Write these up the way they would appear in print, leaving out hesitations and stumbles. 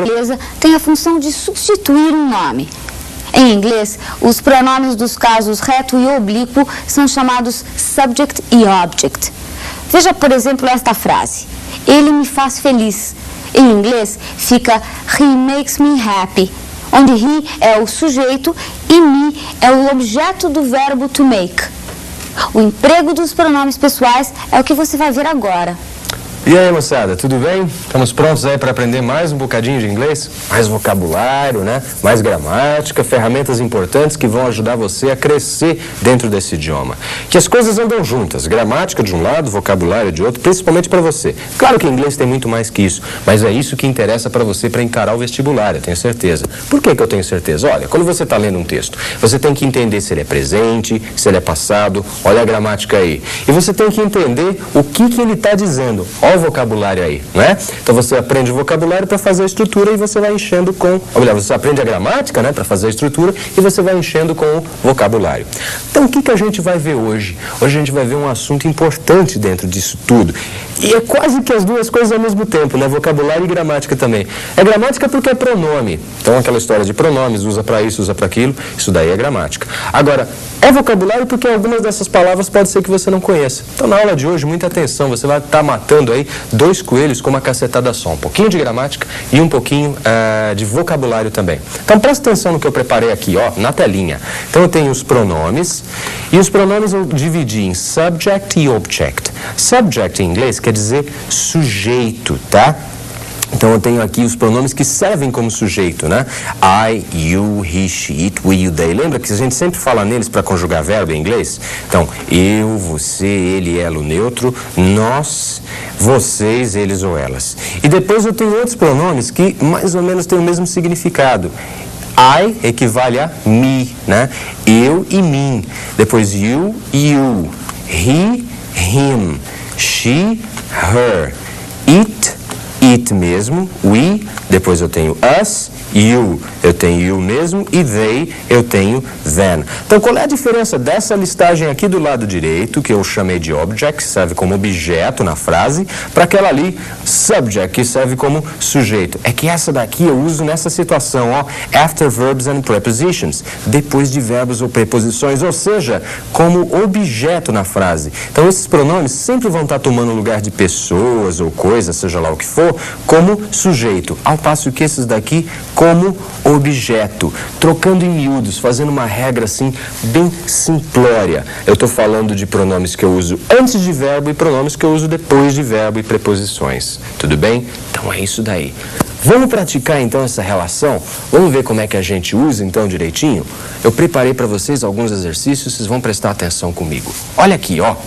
beleza, tem a função de substituir um nome. Em inglês, os pronomes dos casos reto e oblíquo são chamados subject e object. Veja, por exemplo, esta frase: ele me faz feliz. Em inglês, fica he makes me happy, onde he é o sujeito e me é o objeto do verbo to make. O emprego dos pronomes pessoais é o que você vai ver agora. E aí, moçada, tudo bem? Estamos prontos aí para aprender mais um bocadinho de inglês? Mais vocabulário, né? Mais gramática, ferramentas importantes que vão ajudar você a crescer dentro desse idioma. Que as coisas andam juntas, gramática de um lado, vocabulário de outro, principalmente para você. Claro que inglês tem muito mais que isso, mas é isso que interessa para você para encarar o vestibular, eu tenho certeza. Por que eu tenho certeza? Olha, quando você está lendo um texto, você tem que entender se ele é presente, se ele é passado, olha a gramática aí. E você tem que entender o que ele está dizendo. Olha o vocabulário aí, não é? Então você aprende o vocabulário para fazer a estrutura e você vai enchendo com... Ou melhor, você aprende a gramática, né, para fazer a estrutura e você vai enchendo com o vocabulário. Então o que a gente vai ver hoje? Hoje a gente vai ver um assunto importante dentro disso tudo. E é quase que as duas coisas ao mesmo tempo, né? Vocabulário e gramática também. É gramática porque é pronome. Então aquela história de pronomes, usa para isso, usa para aquilo, isso daí é gramática. Agora, é vocabulário porque algumas dessas palavras pode ser que você não conheça. Então na aula de hoje, muita atenção, você vai estar matando aí dois coelhos com uma cacetada só. Um pouquinho de gramática e um pouquinho de vocabulário também. Então presta atenção no que eu preparei aqui, ó, na telinha. Então eu tenho os pronomes, e os pronomes eu dividi em subject e object. Subject em inglês quer dizer sujeito, tá? Então eu tenho aqui os pronomes que servem como sujeito, né? I, you, he, she, it, we, you, they. Lembra que a gente sempre fala neles para conjugar verbo em inglês? Então, eu, você, ele, ela, o neutro, nós, vocês, eles ou elas. E depois eu tenho outros pronomes que mais ou menos têm o mesmo significado. I equivale a me, né? Eu e mim. Depois you, you. He, him. She, her. It mesmo, we, depois eu tenho us, you, eu tenho you mesmo, e they, eu tenho them. Então, qual é a diferença dessa listagem aqui do lado direito, que eu chamei de object, que serve como objeto na frase, para aquela ali, subject, que serve como sujeito? É que essa daqui eu uso nessa situação, ó, after verbs and prepositions, depois de verbos ou preposições, ou seja, como objeto na frase. Então, esses pronomes sempre vão estar tomando lugar de pessoas ou coisas, seja lá o que for, como sujeito, ao passo que esses daqui como objeto, trocando em miúdos, fazendo uma regra assim bem simplória. Eu estou falando de pronomes que eu uso antes de verbo e pronomes que eu uso depois de verbo e preposições. Tudo bem? Então é isso daí. Vamos praticar então essa relação? Vamos ver como é que a gente usa então direitinho? Eu preparei para vocês alguns exercícios, vocês vão prestar atenção comigo. Olha aqui, ó.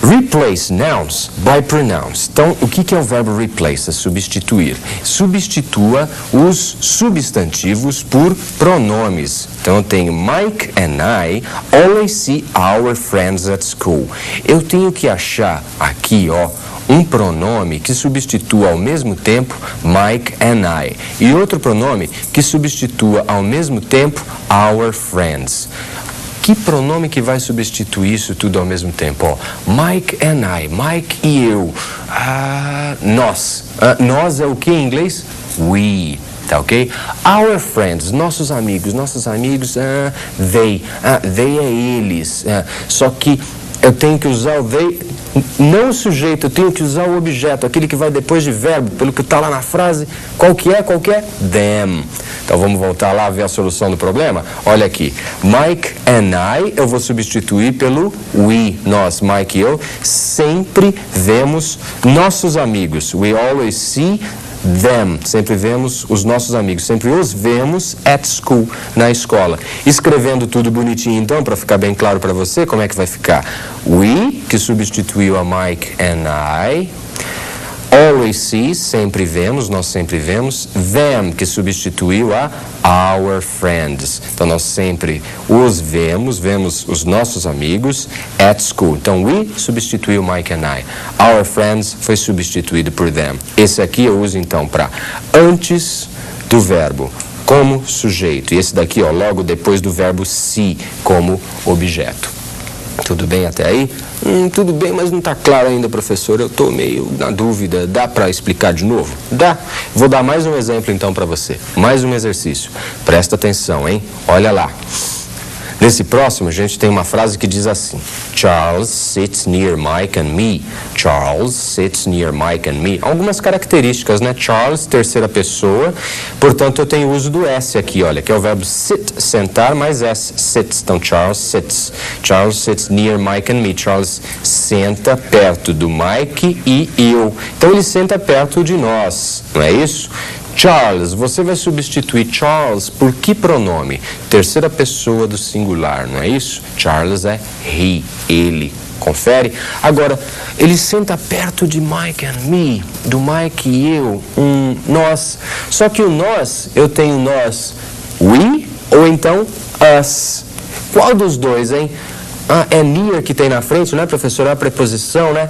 Replace nouns by pronouns. Então, o que é o verbo replace? É substituir. Substitua os substantivos por pronomes. Então, eu tenho Mike and I always see our friends at school. Eu tenho que achar aqui, ó, um pronome que substitua ao mesmo tempo Mike and I. E outro pronome que substitua ao mesmo tempo our friends. Que pronome que vai substituir isso tudo ao mesmo tempo? Ó, Mike and I, Mike e eu. Nós. Nós é o que em inglês? We. Tá ok? Our friends, nossos amigos, they. They é eles. Só que eu tenho que usar o they, não o sujeito, eu tenho que usar o objeto, aquele que vai depois de verbo, pelo que está lá na frase. Qual que é? Them. Então vamos voltar lá a ver a solução do problema? Olha aqui, Mike and I, eu vou substituir pelo we, nós, Mike e eu, sempre vemos nossos amigos. We always see them, sempre vemos os nossos amigos, sempre os vemos at school, na escola. Escrevendo tudo bonitinho então, para ficar bem claro para você, como é que vai ficar? We, que substituiu a Mike and I. Always see, sempre vemos, nós sempre vemos. Them, que substituiu a our friends. Então, nós sempre os vemos, vemos os nossos amigos at school. Então, we substituiu Mike and I. Our friends foi substituído por them. Esse aqui eu uso, então, para antes do verbo, como sujeito. E esse daqui, ó, logo depois do verbo see, como objeto. Tudo bem até aí? Tudo bem, mas não está claro ainda, professor. Eu estou meio na dúvida. Dá para explicar de novo? Dá. Vou dar mais um exemplo então para você. Mais um exercício. Presta atenção, hein? Olha lá. Nesse próximo, a gente tem uma frase que diz assim: Charles sits near Mike and me. Charles sits near Mike and me. Algumas características, né? Charles, terceira pessoa. Portanto, eu tenho o uso do S aqui, olha, que é o verbo sit, sentar, mais S, sits. Então, Charles sits. Charles sits near Mike and me. Charles senta perto do Mike e eu. Então, ele senta perto de nós, não é isso? Charles, você vai substituir Charles por que pronome? Terceira pessoa do singular, não é isso? Charles é he, ele. Confere? Agora, ele senta perto de Mike and me, do Mike e eu, nós. Só que o nós, eu tenho nós, we ou então us. Qual dos dois, hein? É near que tem na frente, né, professor? É a preposição, né?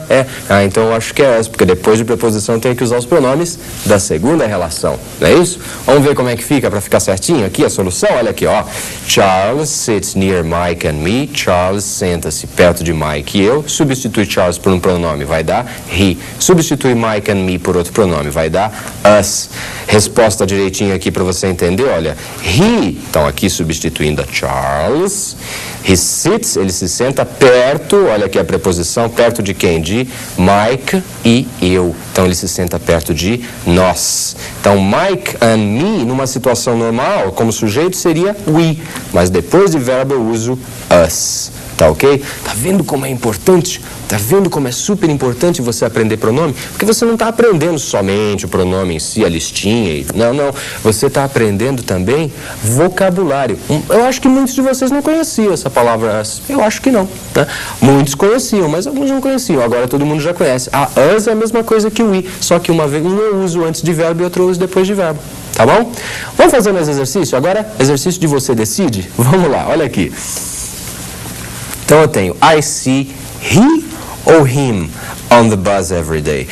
Então eu acho que é essa, porque depois de preposição tem que usar os pronomes da segunda relação, não é isso? Vamos ver como é que fica para ficar certinho aqui a solução? Olha aqui, ó. Charles sits near Mike and me. Charles senta-se perto de Mike e eu. Substitui Charles por um pronome, vai dar he. Substitui Mike and me por outro pronome, vai dar us. Resposta direitinho aqui para você entender, olha. He, então aqui substituindo a Charles. He sits, ele se senta perto, olha aqui a preposição, perto de quem? De Mike e eu. Então ele se senta perto de nós. Então Mike and me, numa situação normal, como sujeito seria we, mas depois de verbo eu uso us. Tá ok? Tá vendo como é importante? Tá vendo como é super importante você aprender pronome? Porque você não está aprendendo somente o pronome em si, a listinha. Não. Você está aprendendo também vocabulário. Eu acho que muitos de vocês não conheciam essa palavra us. Eu acho que não. Né? Muitos conheciam, mas alguns não conheciam. Agora todo mundo já conhece. A us é a mesma coisa que o we, só que uma vez um eu uso antes de verbo e outro eu uso depois de verbo. Tá bom? Vamos fazer mais exercício? Agora, exercício de você decide? Vamos lá, olha aqui. Então eu tenho I see he ou him on the bus every day.